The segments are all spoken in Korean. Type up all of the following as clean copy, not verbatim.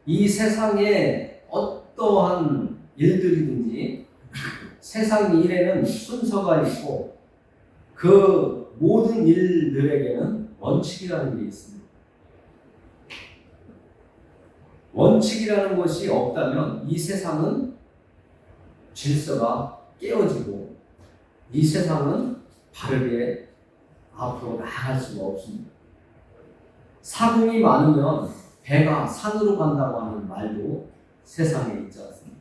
이 세상에 어떠한 일들이든지 세상 일에는 순서가 있고 그 모든 일들에게는 원칙이라는 게 있습니다. 원칙이라는 것이 없다면 이 세상은 질서가 깨어지고 이 세상은 바르게 앞으로 나아갈 수가 없습니다. 사공이 많으면 배가 산으로 간다고 하는 말도 세상에 있지 않습니까?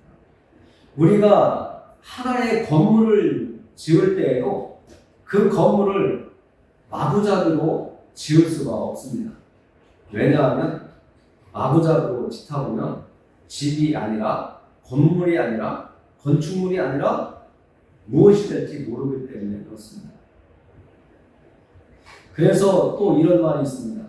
우리가 하나의 건물을 지을 때에도 그 건물을 마구잡이로 지을 수가 없습니다. 왜냐하면 마구잡이로 짓다 보면 집이 아니라 건물이 아니라 건축물이 아니라 무엇이 될지 모르기 때문에 그렇습니다. 그래서 또 이런 말이 있습니다.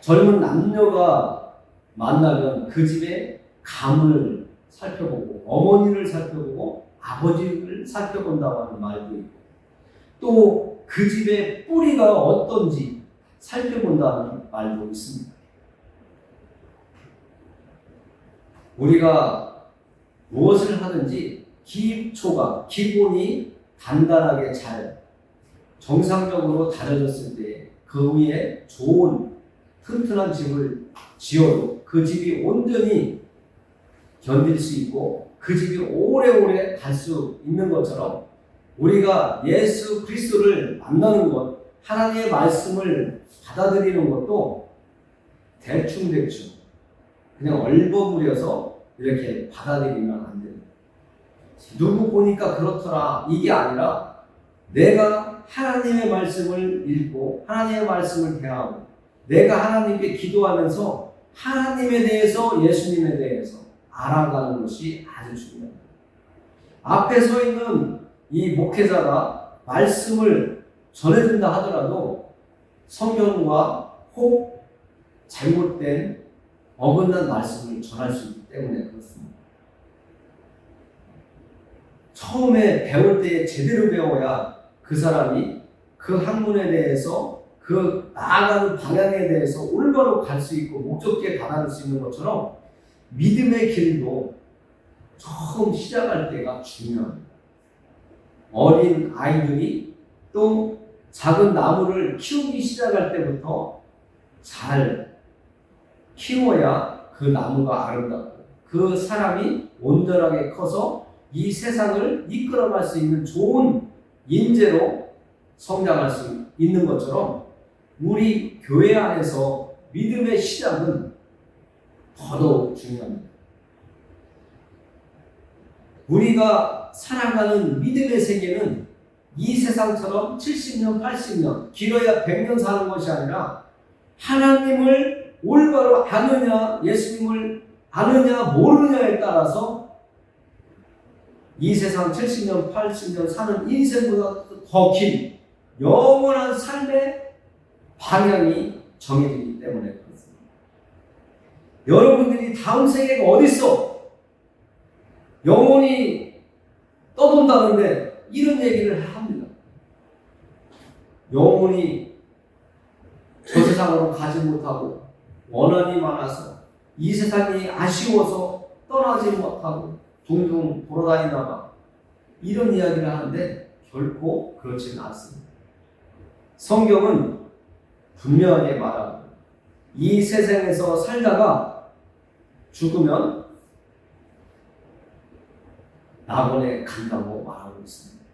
젊은 남녀가 만나면 그 집의 가문을 살펴보고 어머니를 살펴보고 아버지를 살펴본다고 하는 말도 있고 또 그 집의 뿌리가 어떤지 살펴본다는 말도 있습니다. 우리가 무엇을 하든지 기본이 단단하게 잘 정상적으로 다져졌을 때 그 위에 좋은 튼튼한 집을 지어도 그 집이 온전히 견딜 수 있고 그 집이 오래오래 갈 수 있는 것처럼 우리가 예수 그리스도를 만나는 것, 하나님의 말씀을 받아들이는 것도 대충 그냥 얼버무려서 이렇게 받아들이면 안 됩니다. 누구 보니까 그렇더라 이게 아니라 내가 하나님의 말씀을 읽고 하나님의 말씀을 대하고 내가 하나님께 기도하면서 하나님에 대해서 예수님에 대해서 알아가는 것이 아주 중요합니다. 앞에 서 있는 이 목회자가 말씀을 전해준다 하더라도 성경과 혹 잘못된 어긋난 말씀을 전할 수 있기 때문에 그렇습니다. 처음에 배울 때 제대로 배워야 그 사람이 그 학문에 대해서 그 나아가는 방향에 대해서 올바로 갈 수 있고 목적지에 달할 수 있는 것처럼 믿음의 길도 처음 시작할 때가 중요합니다. 어린 아이들이 또 작은 나무를 키우기 시작할 때부터 잘 키워야 그 나무가 아름답고 그 사람이 온전하게 커서 이 세상을 이끌어갈 수 있는 좋은 인재로 성장할 수 있는 것처럼 우리 교회 안에서 믿음의 시작은 더더욱 중요합니다. 우리가 살아가는 믿음의 세계는 이 세상처럼 70년, 80년, 길어야 100년 사는 것이 아니라 하나님을 올바로 아느냐, 예수님을 아느냐, 모르느냐에 따라서 이 세상 70년, 80년 사는 인생보다 더 긴 영원한 삶의 방향이 정해지기 때문에 그렇습니다. 여러분들이 다음 세계가 어디 있어? 영원히 떠돈다는데 이런 얘기를 합니다. 영원히 저 세상으로 가지 못하고 원한이 많아서 이 세상이 아쉬워서 떠나지 못하고 둥둥 돌아다니다가 이런 이야기를 하는데 결코 그렇지는 않습니다. 성경은 분명하게 말하고 이 세상에서 살다가 죽으면 낙원에 간다고 말하고 있습니다.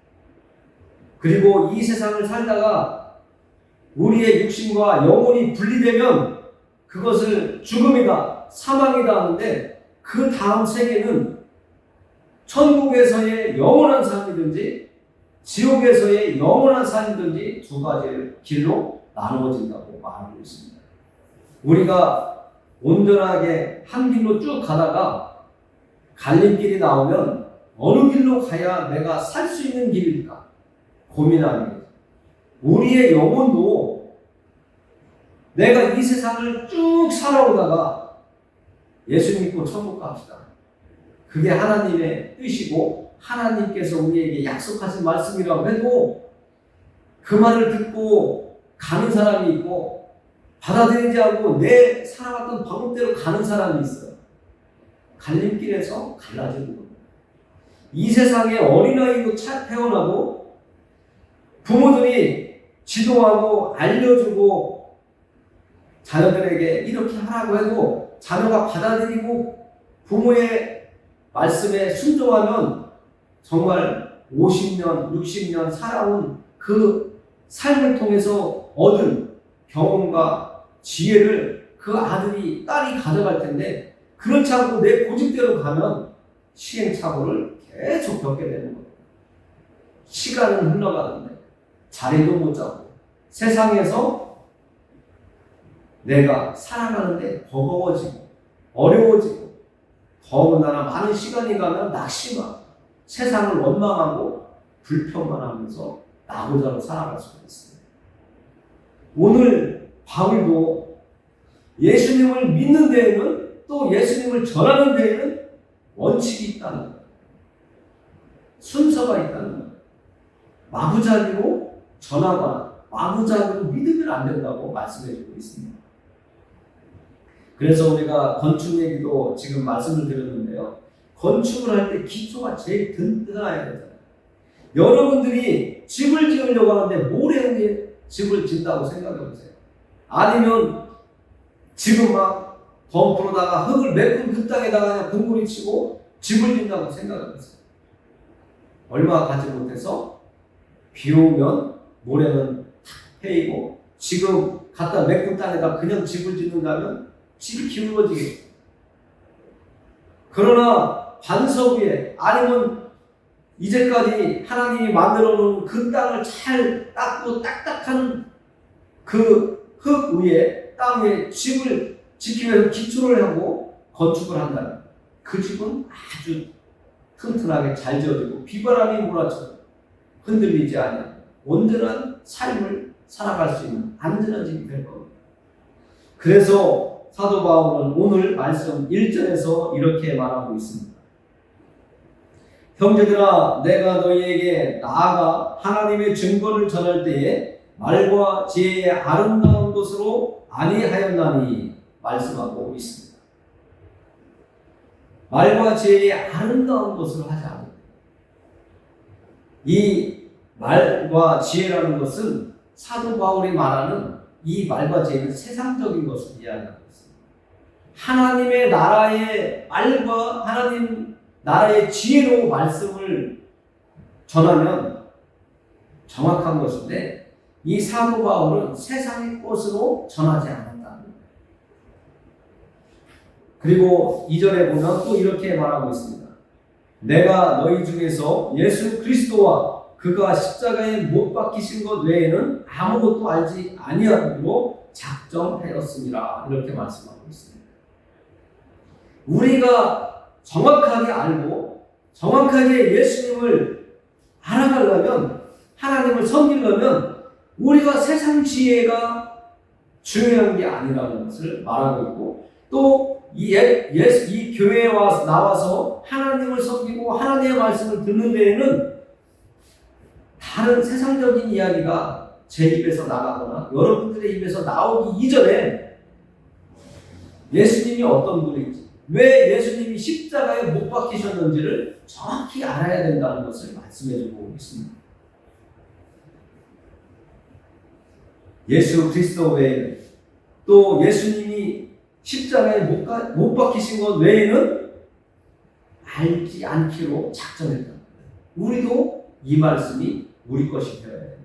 그리고 이 세상을 살다가 우리의 육신과 영혼이 분리되면 그것을 죽음이다, 사망이다 하는데 그 다음 세계는 천국에서의 영원한 삶이든지 지옥에서의 영원한 삶이든지 두 가지 길로 나누어진다고 말하고 있습니다. 우리가 온전하게 한 길로 쭉 가다가 갈림길이 나오면 어느 길로 가야 내가 살 수 있는 길일까 고민하는 거죠. 우리의 영혼도 내가 이 세상을 쭉 살아오다가 예수 믿고 천국 갑시다. 그게 하나님의 뜻이고 하나님께서 우리에게 약속하신 말씀이라고 해도 그 말을 듣고 가는 사람이 있고 받아들이지 않고 내 살아왔던 방법대로 가는 사람이 있어요. 갈림길에서 갈라지는 겁니다. 이 세상에 어린아이도 태어나도 부모들이 지도하고 알려주고 자녀들에게 이렇게 하라고 해도 자녀가 받아들이고 부모의 말씀에 순종하면 정말 50년, 60년 살아온 그 삶을 통해서 얻은 경험과 지혜를 그 아들이, 딸이 가져갈 텐데, 그렇지 않고 내 고집대로 가면 시행착오를 계속 겪게 되는 거예요. 시간은 흘러가는데 자리도 못 잡고 세상에서 내가 살아가는데 버거워지고 어려워지고 더군다나 많은 시간이 가면 낙심하고 세상을 원망하고 불평만 하면서 나고자로 살아갈 수가 있습니다. 오늘 바울도 예수님을 믿는 데에는 또 예수님을 전하는 데에는 원칙이 있다는 거예요. 순서가 있다는 거예요. 마구잡이로 전하거나 마구잡이로 믿으면 안 된다고 말씀해주고 있습니다. 그래서 우리가 건축 얘기도 지금 말씀을 드렸는데요. 건축을 할 때 기초가 제일 든든해야 되잖아요. 여러분들이 집을 지으려고 하는데 모래 위에 집을 짓다고 생각해 보세요. 아니면 지금 막 덤프로다가 흙을 메꾼 그 땅에다가 그냥 공구리 치고 집을 짓는다고 생각해 보세요. 얼마 가지 못해서 비 오면 모래는 탁 패이고 지금 갖다 메꾼 땅에다 그냥 집을 짓는다면 집이 기울어지겠죠. 그러나 반석 위에 아니면 이제까지 하나님이 만들어 놓은 그 땅을 잘 닦고 딱딱한 그 흙 위에 땅 위에 집을 짓기 위해서 기초를 하고 건축을 한다면 그 집은 아주 튼튼하게 잘 지어지고 비바람이 몰아쳐도 흔들리지 않는 온전한 삶을 살아갈 수 있는 안전한 집이 될 겁니다. 그래서 사도 바울은 오늘 말씀 1절에서 이렇게 말하고 있습니다. 형제들아, 내가 너희에게 나아가 하나님의 증거를 전할 때에 말과 지혜의 아름다운 것으로 아니하였나니 말씀하고 있습니다. 말과 지혜의 아름다운 것으로 하지 않는다. 이 말과 지혜라는 것은 사도 바울이 말하는 이 말과 지혜는 세상적인 것을 이야기하고 있습니다. 하나님의 나라의 말과 하나님 나라의 지혜로 말씀을 전하면 정확한 것인데 이 사도 바울은 세상의 것으로 전하지 않았다. 그리고 2절에 보면 또 이렇게 말하고 있습니다. 내가 너희 중에서 예수 그리스도와 그가 십자가에 못 박히신 것 외에는 아무것도 알지 아니하기로 작정하였습니다. 이렇게 말씀하고 있습니다. 우리가 정확하게 알고 정확하게 예수님을 알아가려면 하나님을 섬기려면 우리가 세상 지혜가 중요한 게 아니라는 것을 말하고 있고 또 이 교회에 나와서 하나님을 섬기고 하나님의 말씀을 듣는 데에는 다른 세상적인 이야기가 제 입에서 나가거나 여러분들의 입에서 나오기 이전에 예수님이 어떤 분인지 왜 예수님이 십자가에 못 박히셨는지를 정확히 알아야 된다는 것을 말씀해주고 있습니다. 예수 그리스도 외에 또 예수님이 십자가에 못 박히신 것 외에는 알지 않기로 작정했다. 우리도 이 말씀이 우리 것이 되어야 됩니다.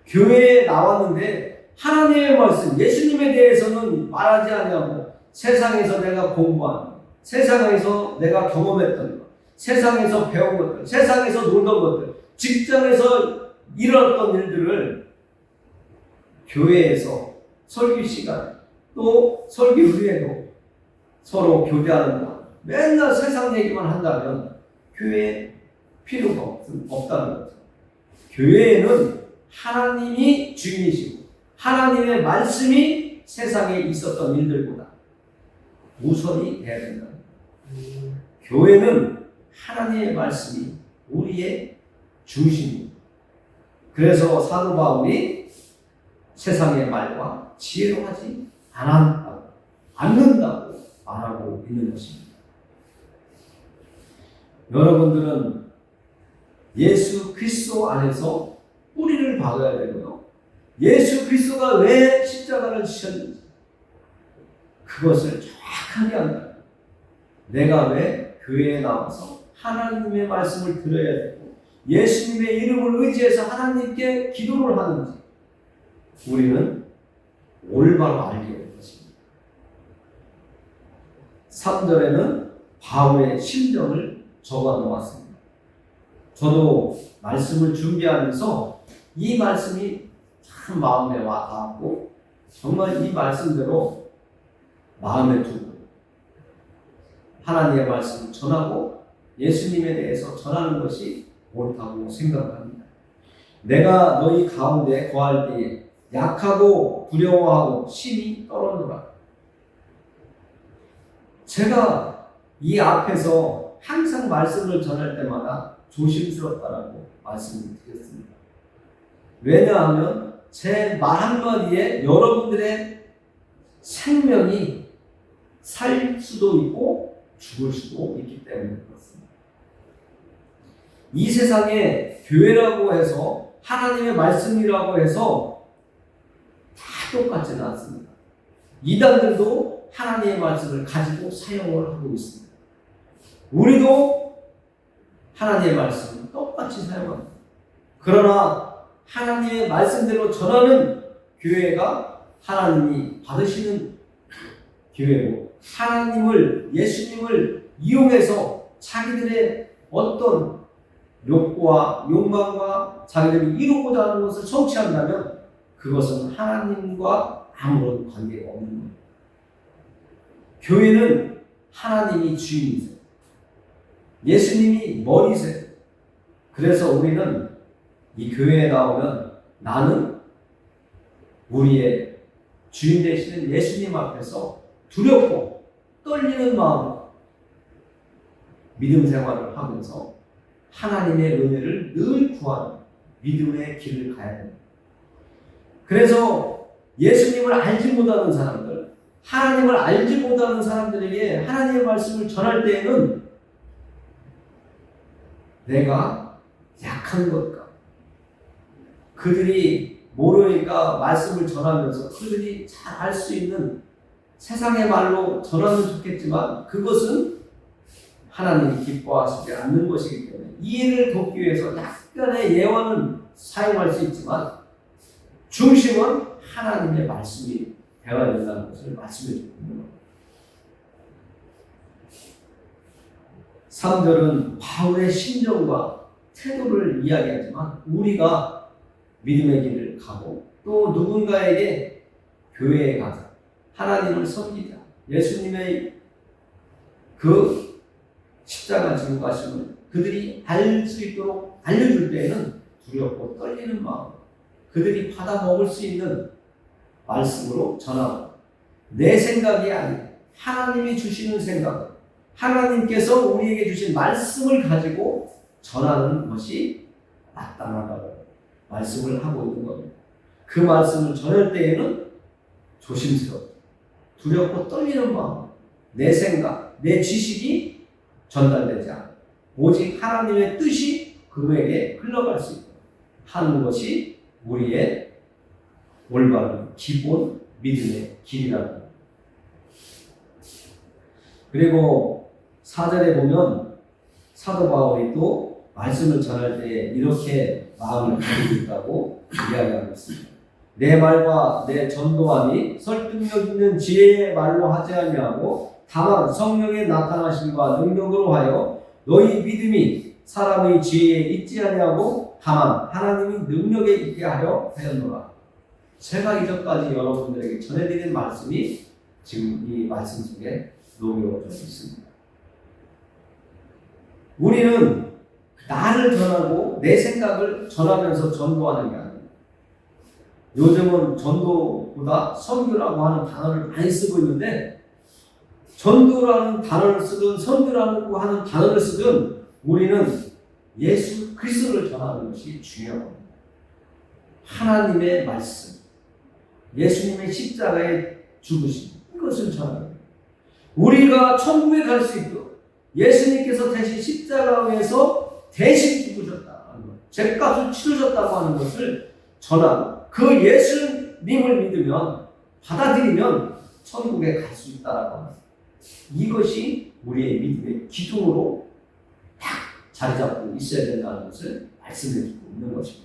교회에 나왔는데 하나님의 말씀, 예수님에 대해서는 말하지 아니하고 세상에서 내가 공부한, 세상에서 내가 경험했던 것, 세상에서 배운 것들, 세상에서 놀던 것들, 직장에서 일어났던 일들을 교회에서 설교 시간, 또 설교 후에도 서로 교대하는 것, 맨날 세상 얘기만 한다면 교회에 필요가 없다는 거죠. 교회에는 하나님이 주인이시고 하나님의 말씀이 세상에 있었던 일들보다 우선이 돼야 된다. 교회는 하나님의 말씀이 우리의 중심입니다. 그래서 사도 바울이 세상의 말과 지혜로 하지 않는다고 말하고 있는 것입니다. 여러분들은 예수 그리스도 안에서 뿌리를 박아야 되고요. 예수 그리스도가 왜 십자가를 지셨는지 그것을 정확하게 안다. 내가 왜 교회에 나와서 하나님의 말씀을 들어야 되고 예수님의 이름을 의지해서 하나님께 기도를 하는지 우리는 올바로 알게 된 것입니다. 3절에는 바울의 심정을 적어 놓았습니다. 저도 말씀을 준비하면서 이 말씀이 참 마음에 와 닿았고 정말 이 말씀대로 마음에 두고 하나님의 말씀을 전하고 예수님에 대해서 전하는 것이 옳다고 생각합니다. 내가 너희 가운데 거할 때에 약하고 두려워하고 심히 떨어노라. 제가 이 앞에서 항상 말씀을 전할 때마다 조심스럽다라고 말씀을 드렸습니다. 왜냐하면 제 말 한마디에 여러분들의 생명이 살 수도 있고 죽을 수도 있기 때문에 그렇습니다. 이 세상에 교회라고 해서 하나님의 말씀이라고 해서 다 똑같지는 않습니다. 이단들도 하나님의 말씀을 가지고 사용을 하고 있습니다. 우리도 하나님의 말씀을 똑같이 사용합니다. 그러나 하나님의 말씀대로 전하는 교회가 하나님이 받으시는 교회고 하나님을 예수님을 이용해서 자기들의 어떤 욕구와 욕망과 자기들이 이루고자 하는 것을 성취한다면 그것은 하나님과 아무런 관계가 없는 겁니다. 교회는 하나님이 주인이세요. 예수님이 머리세요. 그래서 우리는 이 교회에 나오면 나는 우리의 주인 되시는 예수님 앞에서 두렵고 떨리는 마음으로 믿음 생활을 하면서 하나님의 은혜를 늘 구하는 믿음의 길을 가야 됩니다. 그래서 예수님을 알지 못하는 사람들, 하나님을 알지 못하는 사람들에게 하나님의 말씀을 전할 때에는 내가 약한 것과 그들이 모르니까 말씀을 전하면서 그들이 잘 알 수 있는 세상의 말로 전하면 좋겠지만 그것은 하나님이 기뻐하시지 않는 것이기 때문에 이해를 돕기 위해서 약간의 예화는 사용할 수 있지만 중심은 하나님의 말씀이 되어야 된다는 것을 말씀해 주고 있는 겁니다. 3절은 바울의 심정과 태도를 이야기하지만 우리가 믿음의 길을 가고 또 누군가에게 교회에 가자, 하나님을 섬기자, 예수님의 그 십자가 지고 가심을 그들이 알 수 있도록 알려줄 때에는 두렵고 떨리는 마음, 그들이 받아 먹을 수 있는 말씀으로 전하고 내 생각이 아니라 하나님이 주시는 생각, 하나님께서 우리에게 주신 말씀을 가지고 전하는 것이 마땅하다고 말씀을 하고 있는 겁니다. 그 말씀을 전할 때에는 조심스럽고 두렵고 떨리는 마음, 내 생각, 내 지식이 전달되지 않아 오직 하나님의 뜻이 그에게 흘러갈 수 있도록 하는 것이 우리의 올바른 기본 믿음의 길이라고 합니다. 그리고 4절에 보면 사도 바울이 또 말씀을 전할 때 이렇게 마음을 가지고 있다고 이야기하고 있습니다. 내 말과 내 전도함이 설득력 있는 지혜의 말로 하지 아니하고 다만 성령의 나타나심과 능력으로 하여 너희 믿음이 사람의 지혜에 있지 아니하고 다만 하나님의 능력에 있게 하려 하였노라. 제가 이전까지 여러분들에게 전해드린 말씀이 지금 이 말씀 속에 녹여져 있습니다. 우리는 나를 전하고 내 생각을 전하면서 전도하는 게 아닙니다. 요즘은 전도보다 선교라고 하는 단어를 많이 쓰고 있는데 전도라는 단어를 쓰든 선교라고 하는 단어를 쓰든 우리는 예수 그리스도를 전하는 것이 중요합니다. 하나님의 말씀, 예수님의 십자가에 죽으심, 이것을 전합니다. 우리가 천국에 갈 수 있도록 예수님께서 대신 십자가에서 대신 죽으셨다는 것, 죄값을 치르셨다고 하는 것을 전하고 그 예수님을 믿으면, 받아들이면 천국에 갈 수 있다라고 합니다. 이것이 우리의 믿음의 기둥으로 딱 자리 잡고 있어야 된다는 것을 말씀해 주고 있는 것입니다.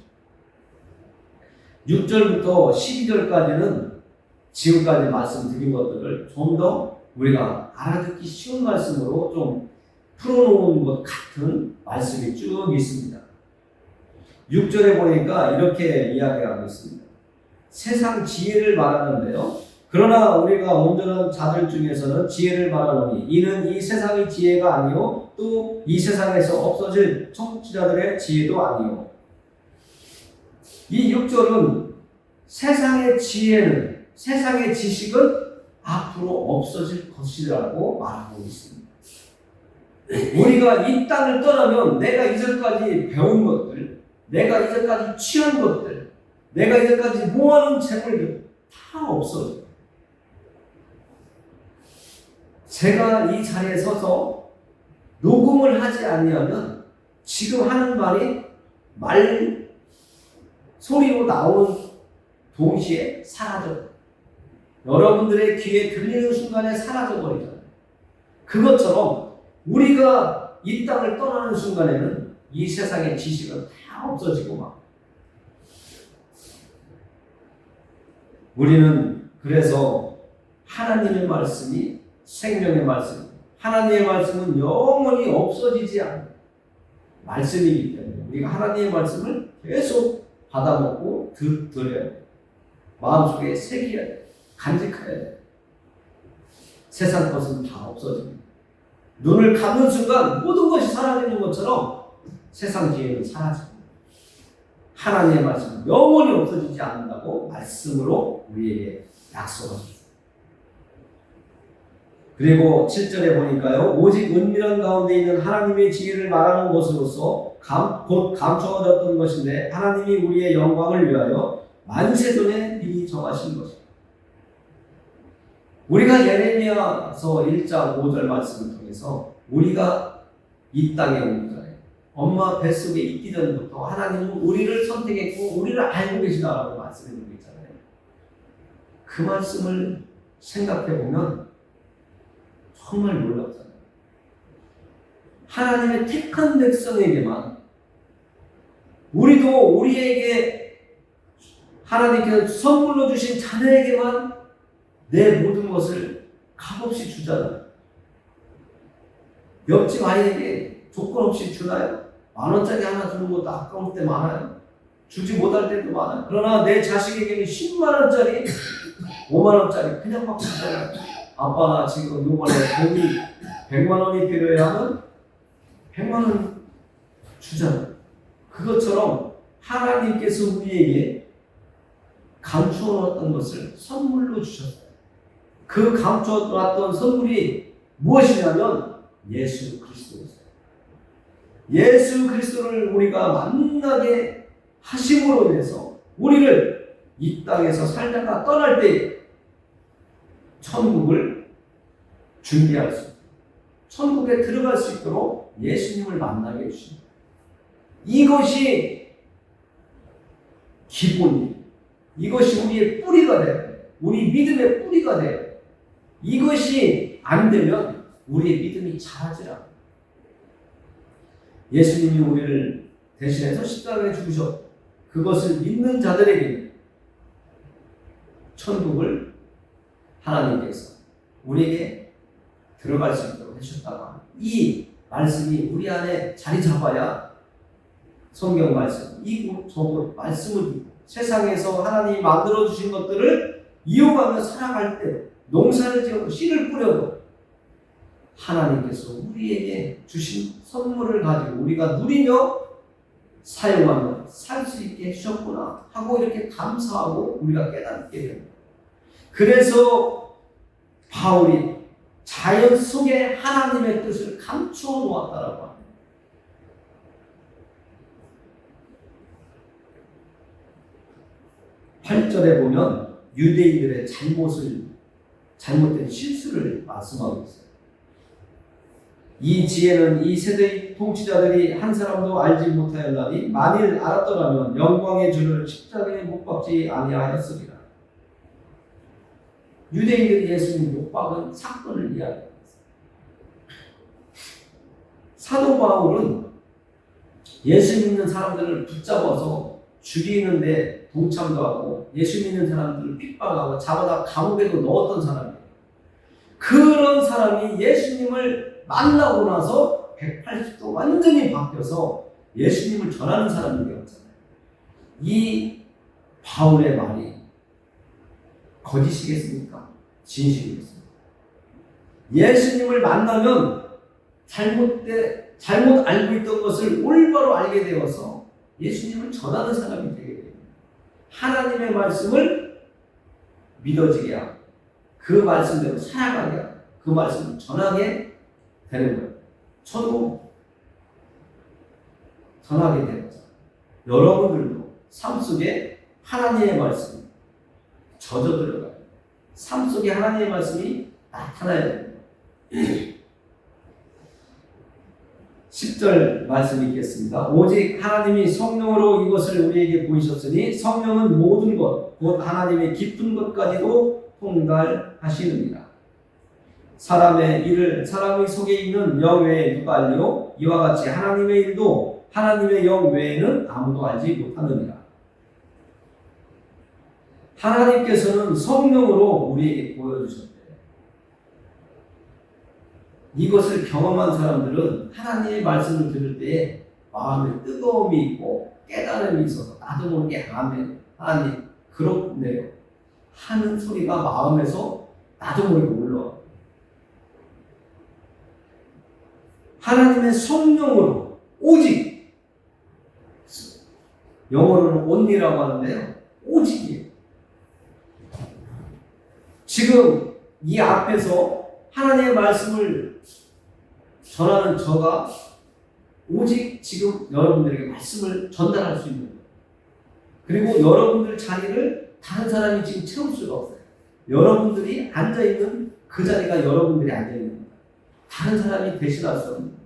6절부터 12절까지는 지금까지 말씀드린 것들을 좀 더 우리가 알아듣기 쉬운 말씀으로 좀 풀어놓은 것 같은 말씀이 쭉 있습니다. 6절에 보니까 이렇게 이야기하고 있습니다. 세상 지혜를 말하는데요. 그러나 우리가 온전한 자들 중에서는 지혜를 말하노니 이는 이 세상의 지혜가 아니요 또 이 세상에서 없어질 청지자들의 지혜도 아니요. 이 6절은 세상의 지혜는, 세상의 지식은 앞으로 없어질 것이라고 말하고 있습니다. 우리가 이 땅을 떠나면 내가 이전까지 배운 것들, 내가 이전까지 취한 것들, 내가 이전까지 모아놓은 재물들 다 없어져요. 제가 이 자리에 서서 녹음을 하지 아니하면 지금 하는 말이 소리로 나오는 동시에 사라져요. 여러분들의 귀에 들리는 순간에 사라져버리잖아요. 그것처럼 우리가 이 땅을 떠나는 순간에는 이 세상의 지식은 다 없어지고 막. 우리는 그래서 하나님의 말씀이 생명의 말씀, 하나님의 말씀은 영원히 없어지지 않는 말씀이기 때문에 우리가 하나님의 말씀을 계속 받아먹고 들어야 돼요. 마음속에 새겨야 돼요. 간직해야 돼요. 세상 것은 다 없어집니다. 눈을 감는 순간 모든 것이 사라지는 것처럼 세상 지혜는 사라집니다. 하나님의 말씀은 영원히 없어지지 않는다고 말씀으로 우리에게 약속합니다. 그리고 7절에 보니까요. 오직 은밀한 가운데 있는 하나님의 지혜를 말하는 것으로서 곧 감춰졌던 것인데 하나님이 우리의 영광을 위하여 만세전에 미리 정하신 것입니다. 우리가 예레미야서 1장 5절 말씀을 통해서 우리가 이 땅에 온 자예요. 엄마 뱃속에 있기 전부터 하나님은 우리를 선택했고 우리를 알고 계시다라고 말씀해 주고 있잖아요. 그 말씀을 생각해 보면 정말 놀랍잖아요. 하나님의 택한 백성에게만, 우리도 우리에게 하나님께서 선물로 주신 자녀에게만 내 모든 것을 값없이 주잖아요. 옆집 아이에게 조건 없이 주나요? 10,000원짜리 하나 주는 것도 아까울 때 많아요. 주지 못할 때도 많아요. 그러나 내 자식에게는 100,000원짜리, 50,000원짜리 그냥 막 주잖아요. 아빠 나 지금 이번에 돈이 100,000원이 필요해 하면 100,000원 주잖아요. 그것처럼 하나님께서 우리에게 감추어놨던 것을 선물로 주셨어요. 그 감추어놨던 선물이 무엇이냐면 예수 그리스도였어요. 예수 그리스도를 우리가 만나게 하심으로 인해서 우리를 이 땅에서 살다가 떠날 때 천국을 준비할 수 있도록, 천국에 들어갈 수 있도록 예수님을 만나게 해주십니다. 이것이 기본이에요. 이것이 우리의 뿌리가 돼요. 우리 믿음의 뿌리가 돼요. 이것이 안 되면 우리의 믿음이 자라질 않아요. 예수님이 우리를 대신해서 십자가에 죽으셨고 그것을 믿는 자들에게 천국을 하나님께서 우리에게 들어갈 수 있도록 해주셨다가 이 말씀이 우리 안에 자리 잡아야 성경 말씀, 이 말씀을 듣고 세상에서 하나님이 만들어주신 것들을 이용하며 살아갈 때 농사를 지어도 씨를 뿌려도 하나님께서 우리에게 주신 선물을 가지고 우리가 누리며 사용하며 살 수 있게 해주셨구나 하고 이렇게 감사하고 우리가 깨닫게 됩니다. 그래서 바울이 자연 속에 하나님의 뜻을 감추어 놓았다라고 합니다. (8절에) 보면 유대인들의 잘못된 실수를 말씀하고 있어요. 이 지혜는 이 세대의 통치자들이 한 사람도 알지 못하였나니 만일 알았더라면 영광의 주를 십자가에 못 박지 아니하였으리라. 유대인들이 예수님 못 박은 사건을 이야기합니다. 사도 바울은 예수 믿는 사람들을 붙잡아서 죽이는데 동참도 하고 예수 믿는 사람들을 핍박하고 잡아다 감옥에도 넣었던 사람이에요. 그런 사람이 예수님을 만나고 나서 180도 완전히 바뀌어서 예수님을 전하는 사람이 되었잖아요. 이 바울의 말이 거짓이겠습니까? 진실이겠습니까? 예수님을 만나면 잘못 알고 있던 것을 올바로 알게 되어서 예수님을 전하는 사람이 되게 됩니다. 하나님의 말씀을 믿어지게 하고 그 말씀대로 살아가게 하고 그 말씀을 전하게 되는 거예요. 저도 전하게 되었죠. 여러분들도 삶 속에 하나님의 말씀이 젖어 들어가요. 삶 속에 하나님의 말씀이 나타나야 됩니다. 10절 말씀 읽겠습니다. 오직 하나님이 성령으로 이것을 우리에게 보이셨으니 성령은 모든 것, 곧 하나님의 깊은 것까지도 통달하시느니라. 사람의 일을 사람의 속에 있는 영 외에 누가 알리요? 이와 같이 하나님의 일도 하나님의 영 외에는 아무도 알지 못하느니라. 하나님께서는 성령으로 우리에게 보여주셨대요. 이것을 경험한 사람들은 하나님의 말씀을 들을 때에 마음에 뜨거움이 있고 깨달음이 있어서 나도 모르게 아멘, 하나님 그렇네요 하는 소리가 마음에서 나도 모르게 올라와요. 하나님의 성령으로 오직, 영어로는 only라고 하는데요, 오직이에요. 지금 이 앞에서 하나님의 말씀을 전하는 저가 오직 지금 여러분들에게 말씀을 전달할 수 있는 거예요. 그리고 여러분들 자리를 다른 사람이 지금 채울 수가 없어요. 여러분들이 앉아있는 그 자리가 여러분들이 앉아있는 거예요. 다른 사람이 대신할 수 없는 거예요.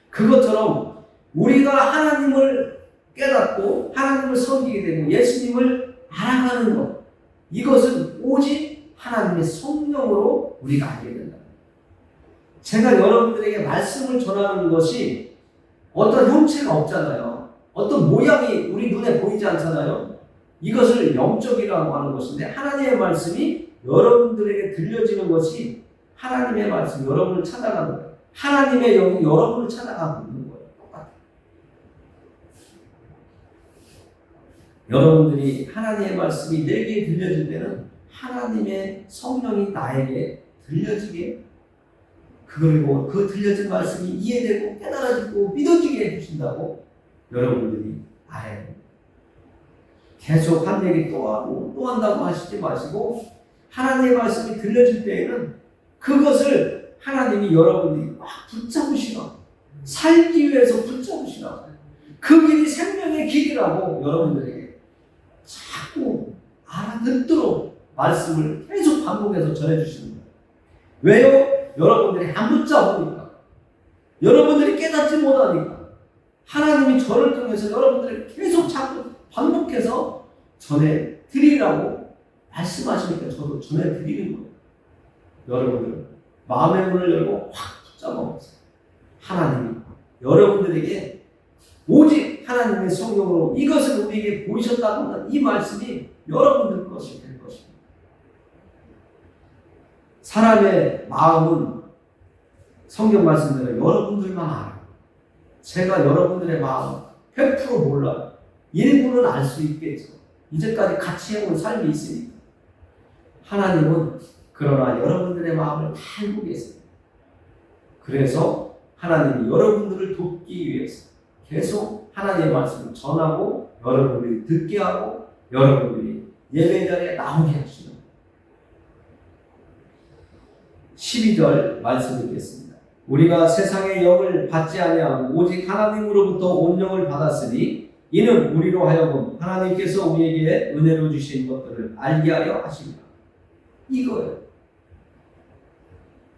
그것처럼 우리가 하나님을 깨닫고 하나님을 섬기게 되고 예수님을 알아가는 것, 이것은 오직 하나님의 성령으로 우리가 알게 된다. 제가 여러분들에게 말씀을 전하는 것이 어떤 형체가 없잖아요. 어떤 모양이 우리 눈에 보이지 않잖아요. 이것을 영적이라고 하는 것인데 하나님의 말씀이 여러분들에게 들려지는 것이 하나님의 말씀, 여러분을 찾아가는 거예요. 하나님의 영이 여러분을 찾아가고 있는 거예요. 똑같아요. 여러분들이 하나님의 말씀이 내게 들려질 때는 하나님의 성령이 나에게 들려지게, 그리고 그 들려진 말씀이 이해되고 깨달아지고 믿어지게 해주신다고 여러분들이 알아야 됩니다. 계속 한 얘기 또 하고 또 한다고 하시지 마시고 하나님의 말씀이 들려질 때에는 그것을 하나님이 여러분들이 막 붙잡으시라고, 살기 위해서 붙잡으시라고, 그 길이 생명의 길이라고 여러분들에게 자꾸 알아듣도록 말씀을 계속 반복해서 전해주시는 거예요. 왜요? 여러분들이 안 붙잡으니까, 여러분들이 깨닫지 못하니까 하나님이 저를 통해서 여러분들에게 계속 자꾸 반복해서 전해드리라고 말씀하시니까 저도 전해드리는 거예요. 여러분들 마음의 문을 열고 확 붙잡아보세요. 하나님이 여러분들에게 오직 하나님의 성령으로 이것을 우리에게 보이셨다고 하는 이 말씀이 여러분들 것이 될 것입니다. 사람의 마음은 성경 말씀대로 여러분들만 알아요. 제가 여러분들의 마음 100% 몰라요. 일부는 알 수 있겠죠. 이제까지 같이 해온 삶이 있으니까. 하나님은 그러나 여러분들의 마음을 다 알고 계세요. 그래서 하나님이 여러분들을 돕기 위해서 계속 하나님의 말씀을 전하고 여러분들이 듣게 하고 여러분들이 예배 자리에 나오게 하시는 거예요. 12절 말씀 읽겠습니다. 우리가 세상의 영을 받지 아니하고 오직 하나님으로부터 온 영을 받았으니 이는 우리로 하여금 하나님께서 우리에게 은혜로 주신 것들을 알게 하려 하십니다. 이거예요.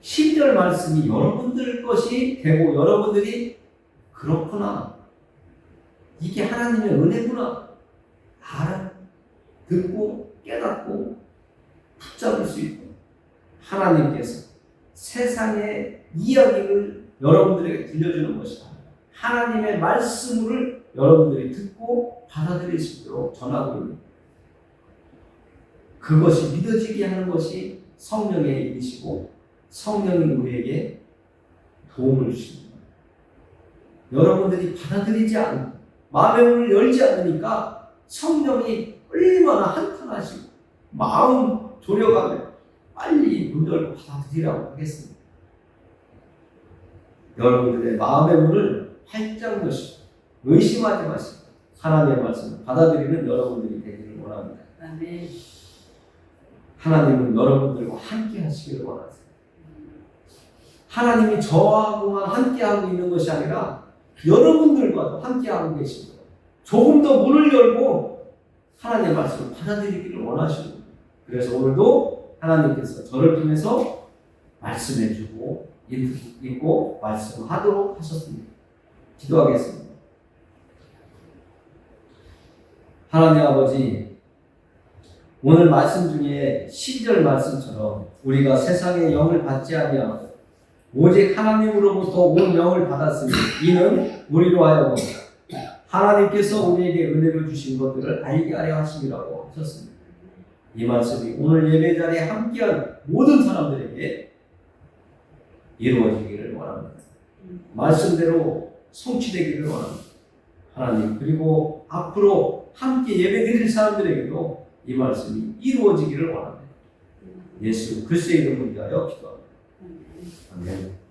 10절 말씀이 여러분들 것이 되고 여러분들이 그렇구나. 이게 하나님의 은혜구나. 듣고 깨닫고 붙잡을 수 있고 하나님께서 세상의 이야기를 여러분들에게 들려주는 것이다. 하나님의 말씀을 여러분들이 듣고 받아들일 수 있도록 전하고 있는 그것이 믿어지게 하는 것이 성령의 일이시고 성령이 우리에게 도움을 주십니다. 여러분들이 받아들이지 않고 마음의 문을 열지 않으니까 성령이 얼마나 한탄하시고 마음 졸여가며 빨리 문 열고 받아들이라고 하겠습니다. 여러분들의 마음의 문을 활짝 여시고 의심하지 마시고 하나님의 말씀을 받아들이는 여러분들이 되기를 원합니다. 아멘. 하나님은 여러분들과 함께 하시기를 원하세요. 하나님이 저하고만 함께하고 있는 것이 아니라 여러분들과도 함께하고 계십니다. 조금 더 문을 열고 하나님의 말씀을 받아들이기를 원하시는 거예요. 그래서 오늘도 하나님께서 저를 통해서 말씀해주고 읽고 말씀하도록 하셨습니다. 기도하겠습니다. 하나님 아버지, 오늘 말씀 중에 12절 말씀처럼 우리가 세상의 영을 받지 아니하고 오직 하나님으로부터 온 영을 받았으니 이는 우리로 하여금 하나님께서 우리에게 은혜를 주신 것들을 알게 하려 하심이라고 하셨습니다. 이 말씀이 오늘 예배 자리에 함께한 모든 사람들에게 이루어지기를 원합니다. 말씀대로 성취되기를 원합니다. 하나님, 그리고 앞으로 함께 예배드릴 사람들에게도 이 말씀이 이루어지기를 원합니다. 예수 그리스도의 이름으로 위하여 기도합니다. 아멘.